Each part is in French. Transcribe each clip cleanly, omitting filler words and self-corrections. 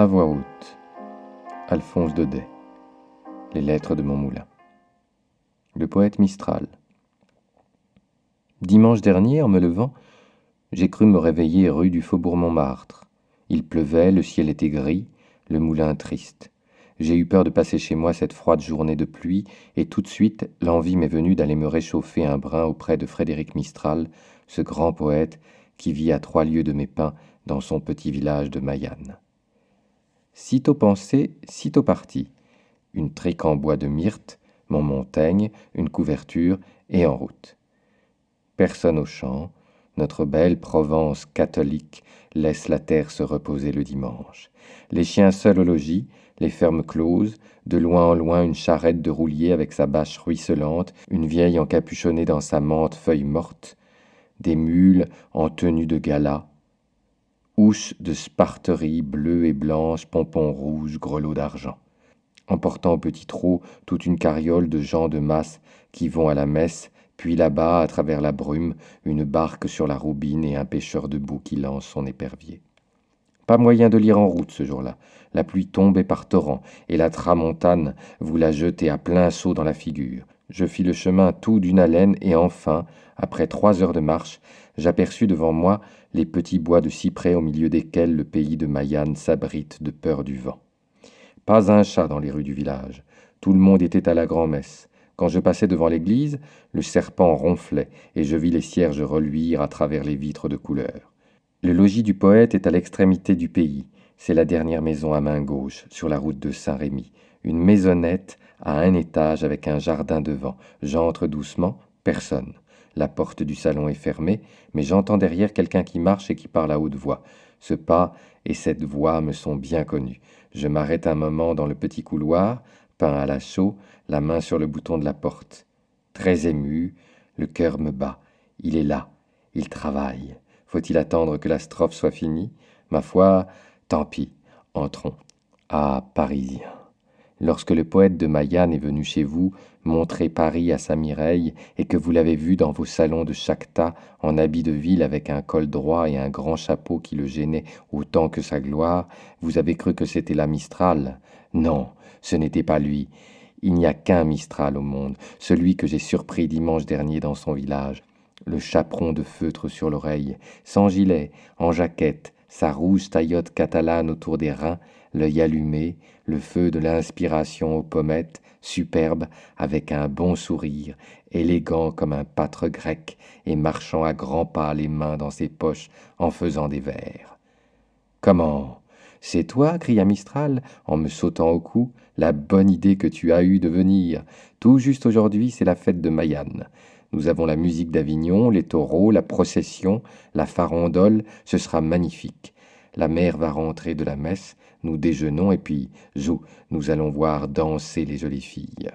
À voix haute, Alphonse Daudet. Les lettres de mon moulin. Le poète Mistral. Dimanche dernier, en me levant, j'ai cru me réveiller rue du Faubourg Montmartre. Il pleuvait, le ciel était gris, le moulin triste. J'ai eu peur de passer chez moi cette froide journée de pluie, et tout de suite, l'envie m'est venue d'aller me réchauffer un brin auprès de Frédéric Mistral, ce grand poète qui vit à 3 lieues de mes pins dans son petit village de Mayenne. Sitôt pensé, sitôt parti. Une trique en bois de myrte, mon Montaigne, une couverture, et en route. Personne au champ, notre belle Provence catholique laisse la terre se reposer le dimanche. Les chiens seuls au logis, les fermes closes, de loin en loin une charrette de roulier avec sa bâche ruisselante, une vieille encapuchonnée dans sa mante feuille morte, des mules en tenue de gala, housses de sparterie bleues et blanches, pompons rouges, grelots d'argent. Emportant au petit trot toute une carriole de gens de masse qui vont à la messe, puis là-bas, à travers la brume, une barque sur la roubine et un pêcheur debout qui lance son épervier. Pas moyen de lire en route ce jour-là. La pluie tombait par torrents, et la tramontane vous la jetait à plein saut dans la figure. Je fis le chemin tout d'une haleine, et enfin, après 3 heures de marche, j'aperçus devant moi les petits bois de cyprès au milieu desquels le pays de Mayenne s'abrite de peur du vent. Pas un chat dans les rues du village. Tout le monde était à la grand-messe. Quand je passais devant l'église, le serpent ronflait, et je vis les cierges reluire à travers les vitres de couleur. Le logis du poète est à l'extrémité du pays. C'est la dernière maison à main gauche, sur la route de Saint-Rémy. Une maisonnette à 1 étage avec un jardin devant. J'entre doucement, personne. La porte du salon est fermée, mais j'entends derrière quelqu'un qui marche et qui parle à haute voix. Ce pas et cette voix me sont bien connus. Je m'arrête un moment dans le petit couloir, peint à la chaux, la main sur le bouton de la porte. Très ému, le cœur me bat. Il est là, il travaille. Faut-il attendre que la strophe soit finie? Ma foi, tant pis, entrons. Ah, Parisien! Lorsque le poète de Mayenne est venu chez vous montrer Paris à sa Mireille, et que vous l'avez vu dans vos salons de Chactas en habit de ville avec un col droit et un grand chapeau qui le gênait autant que sa gloire, vous avez cru que c'était la Mistral. Non, ce n'était pas lui. Il n'y a qu'un Mistral au monde, celui que j'ai surpris dimanche dernier dans son village. Le chaperon de feutre sur l'oreille, sans gilet, en jaquette, sa rouge taillotte catalane autour des reins, l'œil allumé, le feu de l'inspiration aux pommettes, superbe, avec un bon sourire, élégant comme un pâtre grec, et marchant à grands pas les mains dans ses poches en faisant des vers. Comment? C'est toi, cria Mistral, en me sautant au cou, la bonne idée que tu as eue de venir. Tout juste aujourd'hui, c'est la fête de Mayenne. Nous avons la musique d'Avignon, les taureaux, la procession, la farandole, ce sera magnifique. La mère va rentrer de la messe, nous déjeunons et puis, zou, nous allons voir danser les jolies filles.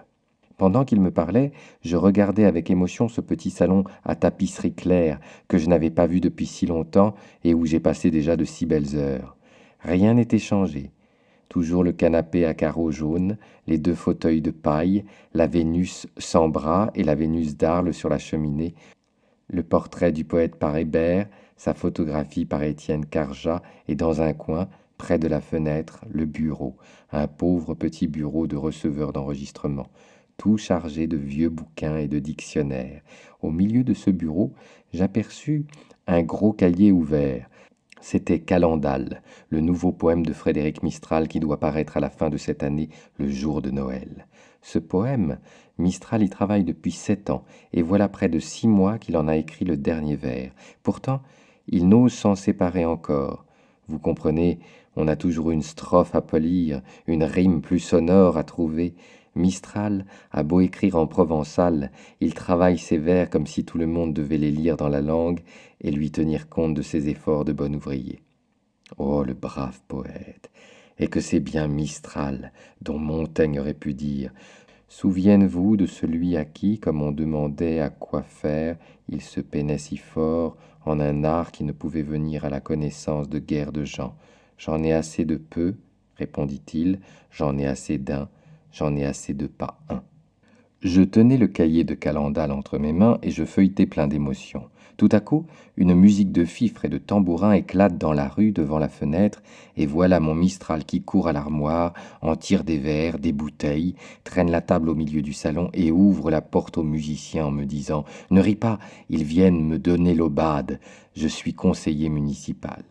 Pendant qu'il me parlait, je regardais avec émotion ce petit salon à tapisserie claire que je n'avais pas vu depuis si longtemps et où j'ai passé déjà de si belles heures. Rien n'était changé. Toujours le canapé à carreaux jaunes, les 2 fauteuils de paille, la Vénus sans bras et la Vénus d'Arles sur la cheminée, le portrait du poète par Hébert, sa photographie par Étienne Carjat, et dans un coin, près de la fenêtre, le bureau, un pauvre petit bureau de receveur d'enregistrement, tout chargé de vieux bouquins et de dictionnaires. Au milieu de ce bureau, j'aperçus un gros cahier ouvert. C'était Calendal, le nouveau poème de Frédéric Mistral qui doit paraître à la fin de cette année, le jour de Noël. Ce poème, Mistral y travaille depuis 7 ans, et voilà près de 6 mois qu'il en a écrit le dernier vers. Pourtant, il n'ose s'en séparer encore. Vous comprenez, on a toujours une strophe à polir, une rime plus sonore à trouver. Mistral a beau écrire en provençal, il travaille ses vers comme si tout le monde devait les lire dans la langue et lui tenir compte de ses efforts de bon ouvrier. Oh, le brave poète! Et que c'est bien Mistral, dont Montaigne aurait pu dire « Souviennez-vous de celui à qui, comme on demandait à quoi faire, il se peinait si fort en un art qui ne pouvait venir à la connaissance de guère de gens. J'en ai assez de peu, répondit-il, j'en ai assez d'un, j'en ai assez de pas un. » Je tenais le cahier de Calendal entre mes mains et je feuilletais plein d'émotion. Tout à coup, une musique de fifres et de tambourins éclate dans la rue devant la fenêtre, et voilà mon Mistral qui court à l'armoire, en tire des verres, des bouteilles, traîne la table au milieu du salon et ouvre la porte aux musiciens en me disant « Ne ris pas, ils viennent me donner l'aubade, je suis conseiller municipal. »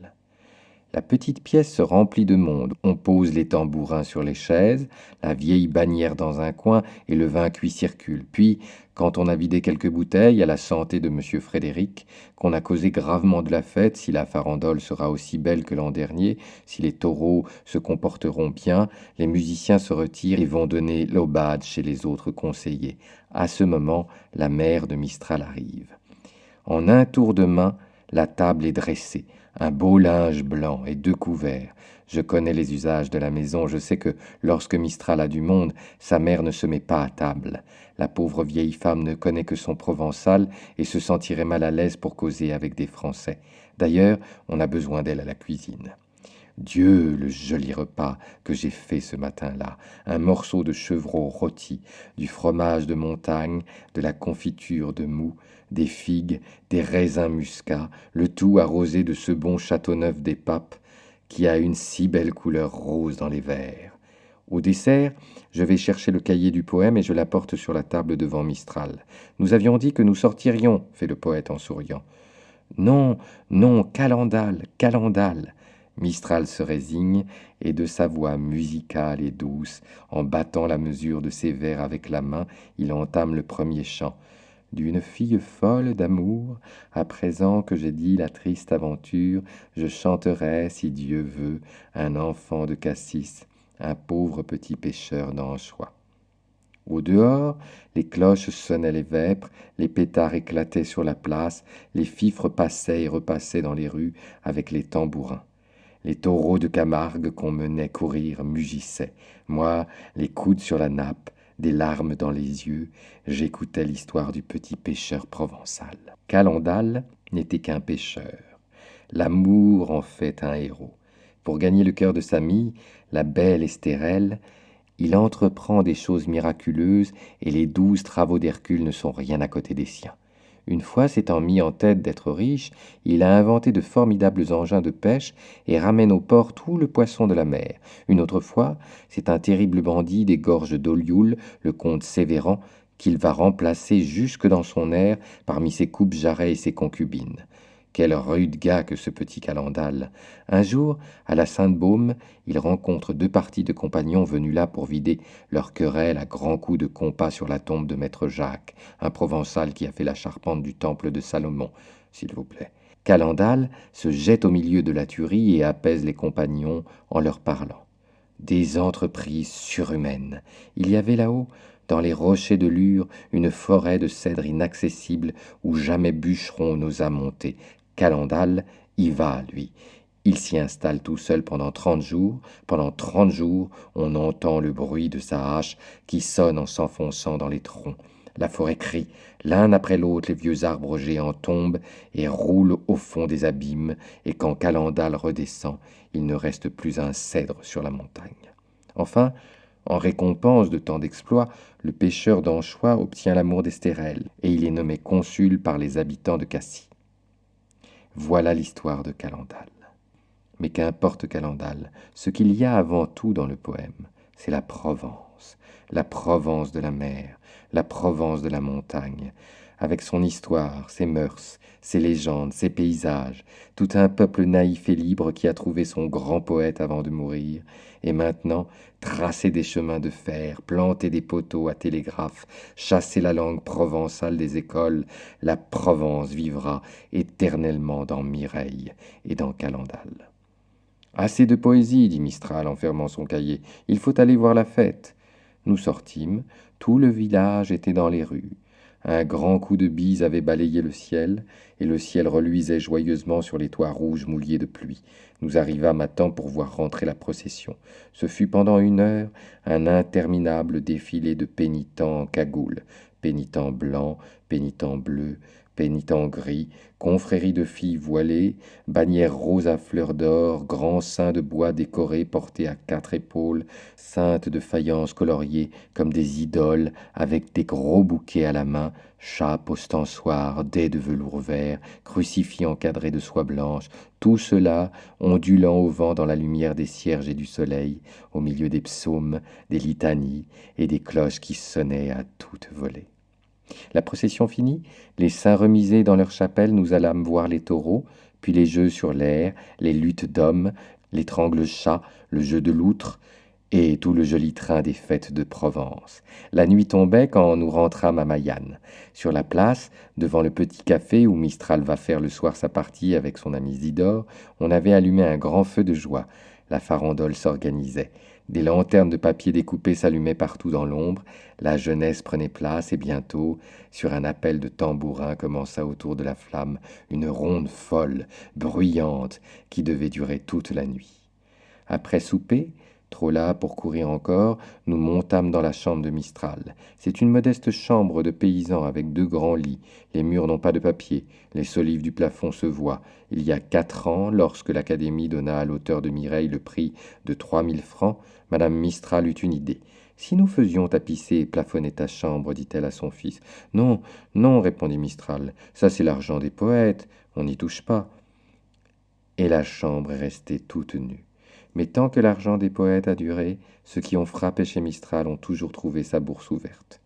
La petite pièce se remplit de monde. On pose les tambourins sur les chaises, la vieille bannière dans un coin et le vin cuit circule. Puis, quand on a vidé quelques bouteilles à la santé de monsieur Frédéric, qu'on a causé gravement de la fête, si la farandole sera aussi belle que l'an dernier, si les taureaux se comporteront bien, les musiciens se retirent et vont donner l'aubade chez les autres conseillers. À ce moment, la mère de Mistral arrive. En un tour de main, la table est dressée, un beau linge blanc et 2 couverts. Je connais les usages de la maison, je sais que lorsque Mistral a du monde, sa mère ne se met pas à table. La pauvre vieille femme ne connaît que son provençal et se sentirait mal à l'aise pour causer avec des Français. D'ailleurs, on a besoin d'elle à la cuisine. Dieu, le joli repas que j'ai fait ce matin-là. Un morceau de chevreau rôti, du fromage de montagne, de la confiture de moût, des figues, des raisins muscats, le tout arrosé de ce bon Châteauneuf des Papes qui a une si belle couleur rose dans les verres. Au dessert, je vais chercher le cahier du poème et je l'apporte sur la table devant Mistral. Nous avions dit que nous sortirions, fait le poète en souriant. Non, non, Calendal, Calendal. Mistral se résigne, et de sa voix musicale et douce, en battant la mesure de ses vers avec la main, il entame le premier chant. D'une fille folle d'amour, à présent que j'ai dit la triste aventure, je chanterai, si Dieu veut, un enfant de Cassis, un pauvre petit pêcheur d'anchois. Au dehors, les cloches sonnaient les vêpres, les pétards éclataient sur la place, les fifres passaient et repassaient dans les rues avec les tambourins. Les taureaux de Camargue qu'on menait courir mugissaient. Moi, les coudes sur la nappe, des larmes dans les yeux, j'écoutais l'histoire du petit pêcheur provençal. Calendal n'était qu'un pêcheur. L'amour en fait un héros. Pour gagner le cœur de sa mie, la belle Estérelle, il entreprend des choses miraculeuses et les 12 travaux d'Hercule ne sont rien à côté des siens. Une fois s'étant mis en tête d'être riche, il a inventé de formidables engins de pêche et ramène au port tout le poisson de la mer. Une autre fois, c'est un terrible bandit des gorges d'Olioul, le comte Sévéran, qu'il va remplacer jusque dans son air parmi ses coupes-jarrets et ses concubines. Quel rude gars que ce petit Calendal. Un jour, à la Sainte-Baume, il rencontre 2 parties de compagnons venus là pour vider leur querelle à grands coups de compas sur la tombe de maître Jacques, un Provençal qui a fait la charpente du temple de Salomon, s'il vous plaît. Calendal se jette au milieu de la tuerie et apaise les compagnons en leur parlant. Des entreprises surhumaines. Il y avait là-haut, dans les rochers de Lure, une forêt de cèdres inaccessibles où jamais bûcheron n'osa monter. Calendal y va, lui. Il s'y installe tout seul pendant 30 jours. Pendant 30 jours, on entend le bruit de sa hache qui sonne en s'enfonçant dans les troncs. La forêt crie, l'un après l'autre les vieux arbres géants tombent et roulent au fond des abîmes, et quand Calendal redescend, il ne reste plus un cèdre sur la montagne. Enfin, en récompense de tant d'exploits, le pêcheur d'anchois obtient l'amour d'Estérelle, et il est nommé consul par les habitants de Cassis. Voilà l'histoire de Calendal. Mais qu'importe Calendal, ce qu'il y a avant tout dans le poème, c'est la Provence de la mer, la Provence de la montagne, avec son histoire, ses mœurs, ses légendes, ses paysages, tout un peuple naïf et libre qui a trouvé son grand poète avant de mourir, et maintenant tracer des chemins de fer, planter des poteaux à télégraphe, chasser la langue provençale des écoles, la Provence vivra éternellement dans Mireille et dans Calendal. Assez de poésie, dit Mistral en fermant son cahier. Il faut aller voir la fête. Nous sortîmes. Tout le village était dans les rues. Un grand coup de bise avait balayé le ciel, et le ciel reluisait joyeusement sur les toits rouges mouillés de pluie. Nous arrivâmes à temps pour voir rentrer la procession. Ce fut pendant 1 heure un interminable défilé de pénitents en cagoule, pénitents blancs, pénitents bleus, pénitent gris, confrérie de filles voilées, bannière rose à fleurs d'or, grands seins de bois décorés portés à 4 épaules, cintes de faïence coloriées comme des idoles, avec des gros bouquets à la main, chapes, ostensoirs, dais de velours vert, crucifix encadrés de soie blanche, tout cela ondulant au vent dans la lumière des cierges et du soleil, au milieu des psaumes, des litanies et des cloches qui sonnaient à toute volée. La procession finie, les saints remisés dans leur chapelle, nous allâmes voir les taureaux, puis les jeux sur l'air, les luttes d'hommes, l'étrangle-chat, le jeu de l'outre, et tout le joli train des fêtes de Provence. La nuit tombait quand nous rentrâmes à Maillane. Sur la place, devant le petit café où Mistral va faire le soir sa partie avec son ami Zidore, on avait allumé un grand feu de joie. La farandole s'organisait. Des lanternes de papier découpé s'allumaient partout dans l'ombre, la jeunesse prenait place et bientôt, sur un appel de tambourin, commença autour de la flamme une ronde folle, bruyante, qui devait durer toute la nuit. Après souper, trop las pour courir encore, nous montâmes dans la chambre de Mistral. C'est une modeste chambre de paysan avec 2 grands lits. Les murs n'ont pas de papier, les solives du plafond se voient. Il y a 4 ans, lorsque l'Académie donna à l'auteur de Mireille le prix de 3000 francs, Madame Mistral eut une idée. Si nous faisions tapisser et plafonner ta chambre, dit-elle à son fils. Non, non, répondit Mistral, ça c'est l'argent des poètes, on n'y touche pas. Et la chambre est restée toute nue. Mais tant que l'argent des poètes a duré, ceux qui ont frappé chez Mistral ont toujours trouvé sa bourse ouverte.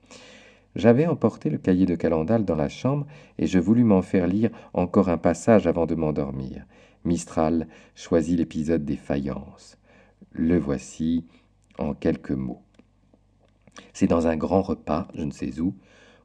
J'avais emporté le cahier de Calendal dans la chambre et je voulus m'en faire lire encore un passage avant de m'endormir. Mistral choisit l'épisode des faïences. Le voici en quelques mots. C'est dans un grand repas, je ne sais où,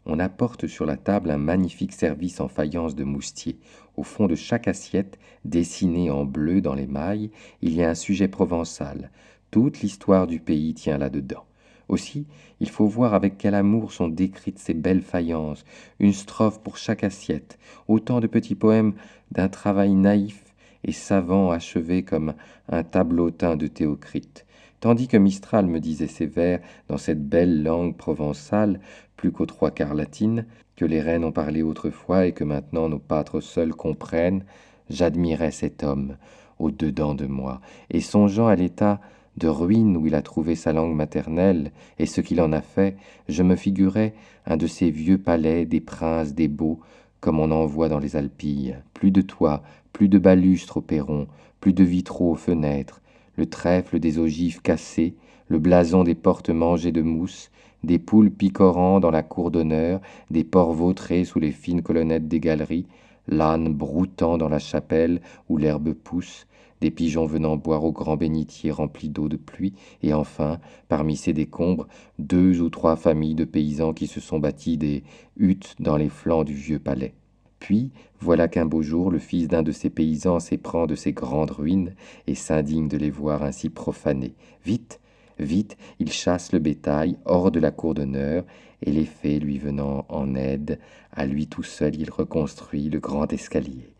on apporte sur la table un magnifique service en faïence de moustier. Au fond de chaque assiette, dessiné en bleu dans l'émail, il y a un sujet provençal. Toute l'histoire du pays tient là-dedans. Aussi, il faut voir avec quel amour sont décrites ces belles faïences, une strophe pour chaque assiette, autant de petits poèmes d'un travail naïf et savant achevé comme un tableautin de Théocrite. Tandis que Mistral me disait ses vers dans cette belle langue provençale, plus qu'aux 3/4 latine, que les reines ont parlé autrefois et que maintenant nos pâtres seuls comprennent, j'admirais cet homme au-dedans de moi, et songeant à l'état de ruine où il a trouvé sa langue maternelle et ce qu'il en a fait, je me figurais un de ces vieux palais des princes des beaux, comme on en voit dans les Alpilles. Plus de toits, plus de balustres au perron, plus de vitraux aux fenêtres, le trèfle des ogives cassées, le blason des portes mangées de mousse, des poules picorant dans la cour d'honneur, des porcs vautrés sous les fines colonnettes des galeries, l'âne broutant dans la chapelle où l'herbe pousse, des pigeons venant boire au grand bénitier rempli d'eau de pluie, et enfin, parmi ces décombres, 2 ou 3 familles de paysans qui se sont bâtis des huttes dans les flancs du vieux palais. Puis, voilà qu'un beau jour, le fils d'un de ces paysans s'éprend de ces grandes ruines et s'indigne de les voir ainsi profanées. Vite, vite, il chasse le bétail hors de la cour d'honneur, et les fées lui venant en aide, à lui tout seul il reconstruit le grand escalier,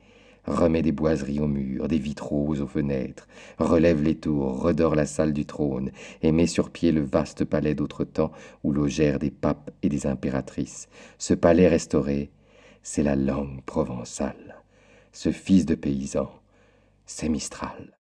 remet des boiseries aux murs, des vitraux aux fenêtres, relève les tours, redore la salle du trône, et met sur pied le vaste palais d'autre temps où logèrent des papes et des impératrices. Ce palais restauré, c'est la langue provençale. Ce fils de paysan, c'est Mistral.